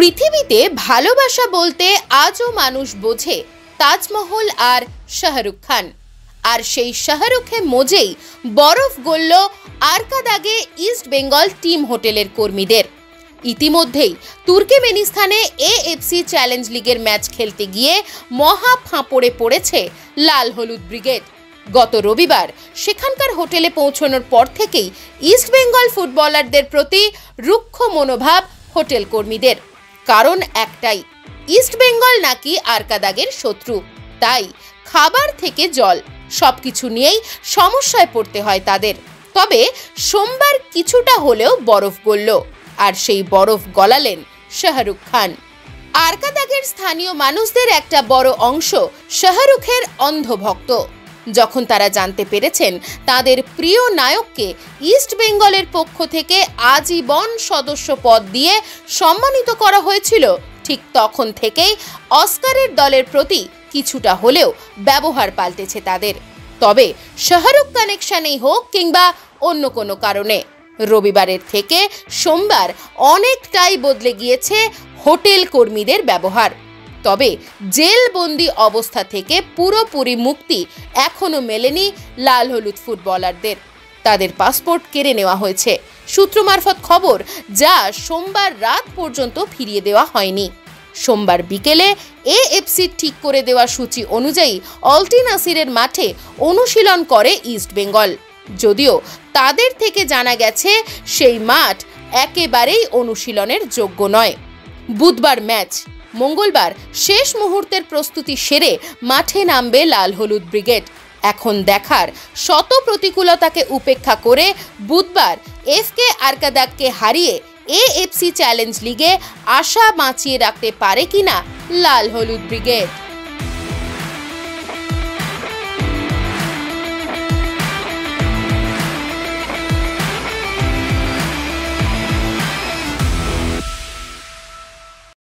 পৃথিবীতে ভালোবাসা বলতে আজও মানুষ বোঝে তাজমহল আর শাহরুখ খান। আর সেই শাহরুখে মজেই বরফ গলল আরকাদাগে ইস্ট বেঙ্গল টিম হোটেলের কর্মীদের। ইতিমধ্যেই তুর্কমেনিস্তানে এএফসি চ্যালেঞ্জ লিগের ম্যাচ খেলতে গিয়ে মহা ফাঁপড়ে পড়েছে লাল হলুদ ব্রিগেড। গত রবিবার সেখানকার হোটেলে পৌঁছানোর পর থেকেই ইস্ট বেঙ্গল ফুটবলারদের প্রতি রুক্ষ মনোভাব হোটেল কর্মীদের। কারণ একটাই, ইস্ট বেঙ্গল নাকি আরকাদাগের শত্রু, তাই খাবার থেকে জল সবকিছু নিয়েই সমস্যায় পড়তে হয় তাদের। তবে সোমবার কিছুটা হলেও বরফ গলল, আর সেই বরফ গলালেন শাহরুখ খান। আরকাদাগের স্থানীয় মানুষদের একটা বড় অংশ শাহরুখের অন্ধভক্ত। যখন তারা জানতে পেরেছেন তাদের প্রিয় নায়ককে ইস্ট বেঙ্গলের পক্ষ থেকে আজীবন সদস্য পদ দিয়ে সম্মানিত করা হয়েছিল, ঠিক তখন থেকেই অস্কারের দলের প্রতি কিছুটা হলেও ব্যবহার পাল্টেছে তাদের। তবে শাহরুখ কানেকশনেই হোক কিংবা অন্য কোনো কারণে রবিবারের থেকে সোমবার অনেকটাই বদলে গিয়েছে হোটেল কর্মীদের ব্যবহার। তবে জেলবন্দি অবস্থা থেকে পুরোপুরি মুক্তি এখনও মেলেনি লাল হলুদ ফুটবলারদের। তাদের পাসপোর্ট কেড়ে নেওয়া হয়েছে সূত্র মারফত খবর, যা সোমবার রাত পর্যন্ত ফিরিয়ে দেওয়া হয়নি। সোমবার বিকেলে এএফসি ঠিক করে দেওয়া সূচি অনুযায়ী অলটি নাসিরের মাঠে অনুশীলন করে ইস্ট বেঙ্গল, যদিও তাদের থেকে জানা গেছে সেই মাঠ একেবারেই অনুশীলনের যোগ্য নয়। বুধবার ম্যাচ, মঙ্গলবার শেষ মুহূর্তের প্রস্তুতি সেরে মাঠে নামবে লাল হলুদ ব্রিগেড। এখন দেখার, শত প্রতিকূলতাকে উপেক্ষা করে বুধবার এফকে আরকাদাগকে হারিয়ে এএফসি চ্যালেঞ্জ লিগে আশা বাঁচিয়ে রাখতে পারে কিনা লাল হলুদ ব্রিগেড।